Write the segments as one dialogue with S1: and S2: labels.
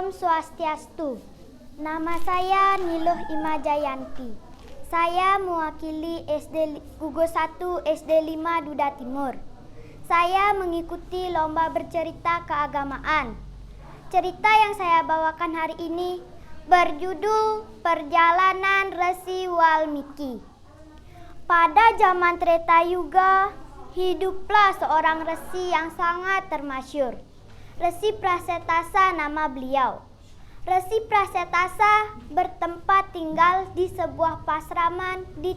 S1: Om Swastiastu. Nama saya Niluh Imajayanti. Saya mewakili Gugus 1 SD 5 Duda Timur. Saya mengikuti lomba bercerita keagamaan. Cerita yang saya bawakan hari ini berjudul Perjalanan Resi Walmiki. Pada zaman Treta Yuga, hiduplah seorang resi yang sangat termasyhur. Resi Prasetasa nama beliau. Resi Prasetasa bertempat tinggal di sebuah pasraman di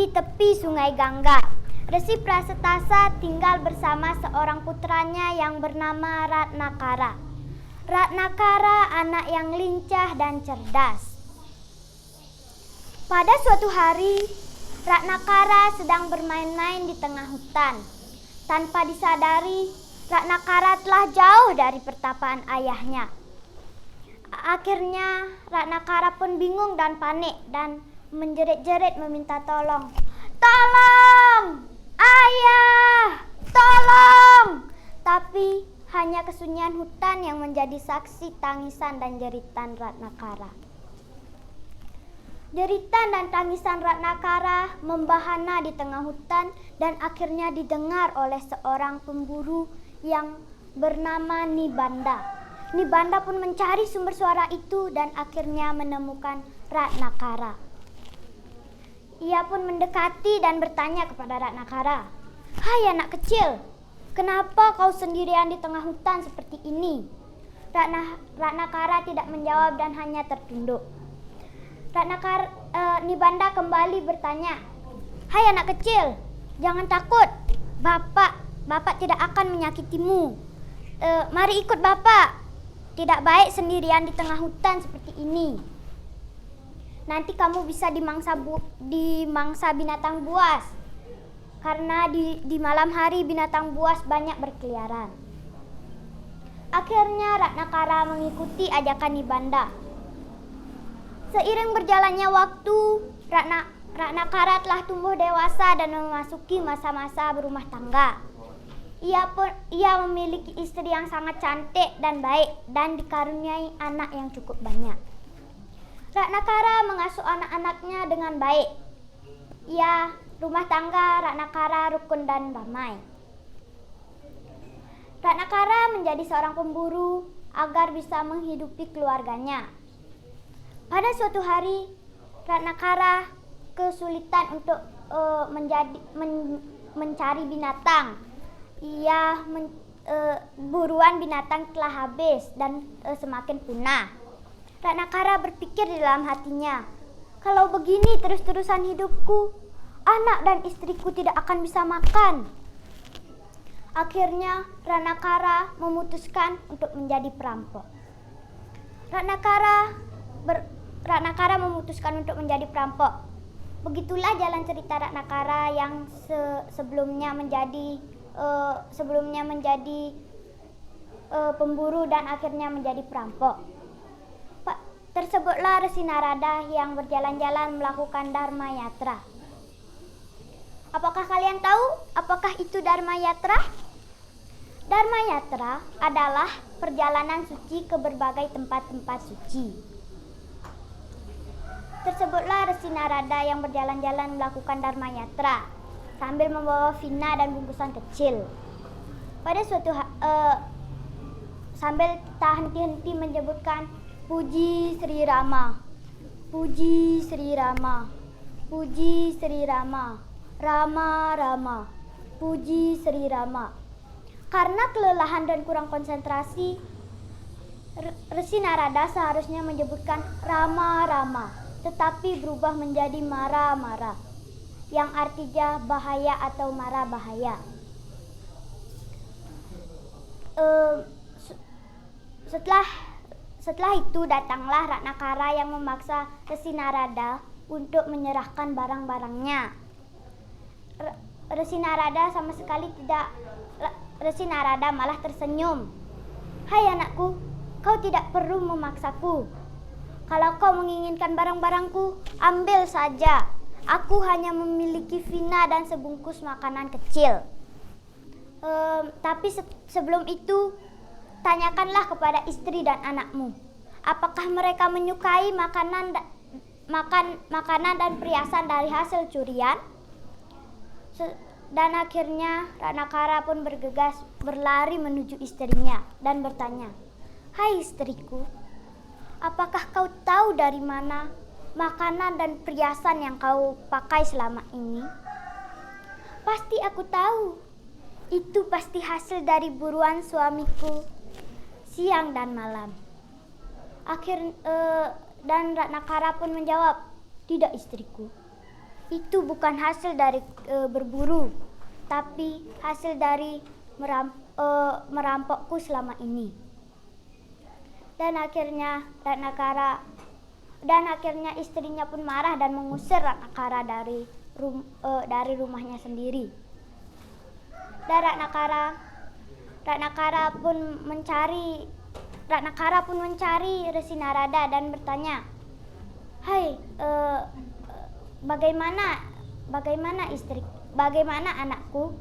S1: tepi Sungai Gangga. Resi Prasetasa tinggal bersama seorang putranya yang bernama Ratnakara. Ratnakara anak yang lincah dan cerdas. Pada suatu hari, Ratnakara sedang bermain-main di tengah hutan. Tanpa disadari, Ratnakara telah jauh dari pertapaan ayahnya. Akhirnya Ratnakara pun bingung dan panik dan menjerit-jerit meminta tolong. Tolong! Ayah! Tolong! Tapi hanya kesunyian hutan yang menjadi saksi tangisan dan jeritan Ratnakara. Jeritan dan tangisan Ratnakara membahana di tengah hutan dan akhirnya didengar oleh seorang pemburu yang bernama Nibanda. Nibanda pun mencari sumber suara itu dan akhirnya menemukan Ratnakara. Ia pun mendekati dan bertanya kepada Ratnakara, "Hai anak kecil, kenapa kau sendirian di tengah hutan seperti ini?" Ratnakara tidak menjawab dan hanya tertunduk. Nibanda kembali bertanya, "Hai anak kecil, jangan takut. Bapak tidak akan menyakitimu. Mari ikut Bapak. Tidak baik sendirian di tengah hutan seperti ini. Nanti kamu bisa dimangsa binatang buas. Karena di malam hari binatang buas banyak berkeliaran." Akhirnya Ratnakara mengikuti ajakan Nibanda. Seiring berjalannya waktu, Ratnakara telah tumbuh dewasa dan memasuki masa-masa berumah tangga. Ia memiliki istri yang sangat cantik dan baik dan dikaruniai anak yang cukup banyak. Ratnakara mengasuh anak-anaknya dengan baik. Rumah tangga Ratnakara rukun dan damai. Ratnakara menjadi seorang pemburu agar bisa menghidupi keluarganya. Pada suatu hari, Ratnakara kesulitan untuk mencari binatang. Buruan binatang telah habis dan semakin punah. Ratnakara berpikir di dalam hatinya, "Kalau begini terus-terusan hidupku, anak dan istriku tidak akan bisa makan." Akhirnya Ratnakara memutuskan untuk menjadi perampok. Ratnakara memutuskan untuk menjadi perampok. Begitulah jalan cerita Ratnakara yang sebelumnya menjadi pemburu dan akhirnya menjadi perampok. Tersebutlah Resi Narada yang berjalan-jalan melakukan Dharma Yatra. Apakah kalian tahu apakah itu Dharma Yatra? Dharma Yatra adalah perjalanan suci ke berbagai tempat-tempat suci. Tersebutlah Resi Narada yang berjalan-jalan melakukan Dharma Yatra sambil membawa vina dan bungkusan kecil. Pada suatu sambil tak henti-henti menyebutkan "Puji Sri Rama, Puji Sri Rama, Puji Sri Rama, Rama Rama, Puji Sri Rama." Karena kelelahan dan kurang konsentrasi, Resi Narada seharusnya menyebutkan Rama Rama, tetapi berubah menjadi Mara Mara, yang artinya bahaya atau mara bahaya. Setelah itu datanglah Ratnakara yang memaksa Resi Narada untuk menyerahkan barang-barangnya. Resi Narada malah tersenyum. "Hai anakku, kau tidak perlu memaksaku. Kalau kau menginginkan barang-barangku, ambil saja. Aku hanya memiliki vina dan sebungkus makanan kecil." Tapi sebelum itu tanyakanlah kepada istri dan anakmu, apakah mereka menyukai makanan dan perhiasan dari hasil curian? Dan akhirnya Ratnakara pun bergegas berlari menuju istrinya dan bertanya, "Hai istriku, apakah kau tahu dari mana makanan dan perhiasan yang kau pakai selama ini?" "Pasti aku tahu. Itu pasti hasil dari buruan suamiku siang dan malam." Dan Ratnakara pun menjawab, "Tidak istriku, itu bukan hasil dari berburu, tapi hasil dari merampokku selama ini." Dan akhirnya istrinya pun marah dan mengusir Ratnakara dari rumahnya sendiri. Dan Ratnakara pun mencari Resi Narada dan bertanya, "Hai, bagaimana anakku?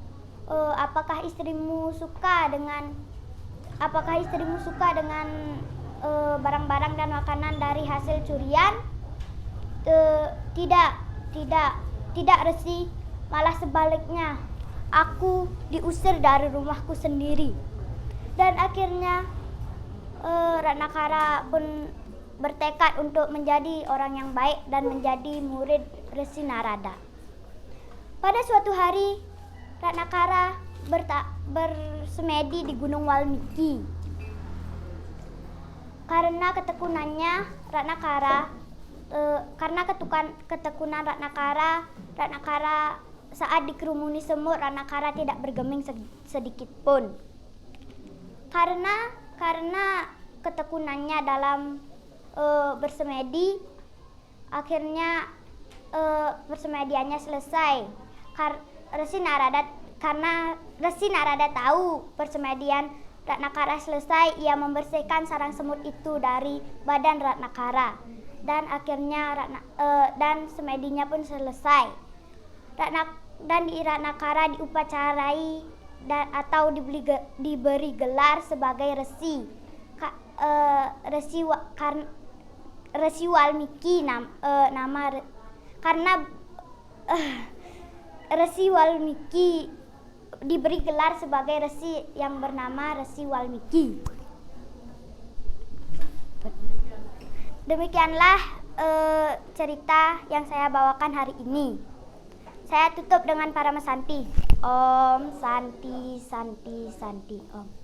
S1: Apakah istrimu suka dengan barang-barang dan makanan dari hasil curian?" Tidak Resi, malah sebaliknya, aku diusir dari rumahku sendiri." Dan akhirnya Ratnakara pun bertekad untuk menjadi orang yang baik dan menjadi murid Resi Narada. Pada suatu hari, Ratnakara bersemedi di Gunung Walmiki. Karena ketekunan Ratnakara saat dikerumuni semut, Ratnakara tidak bergeming sedikit pun. Karena ketekunannya dalam bersemedi, akhirnya persemediannya selesai. Karena Resi Narada tahu persemedian Ratnakara selesai, ia membersihkan sarang semut itu dari badan Ratnakara. Dan akhirnya dan semedinya pun selesai. Dan Ratnakara diupacarai atau diberi gelar sebagai Resi. Resi Walmiki karena Resi Walmiki diberi gelar sebagai Resi yang bernama Resi Walmiki. Demikianlah cerita yang saya bawakan hari ini. Saya tutup dengan Paramasanti. Om Santi Santi Santi Om.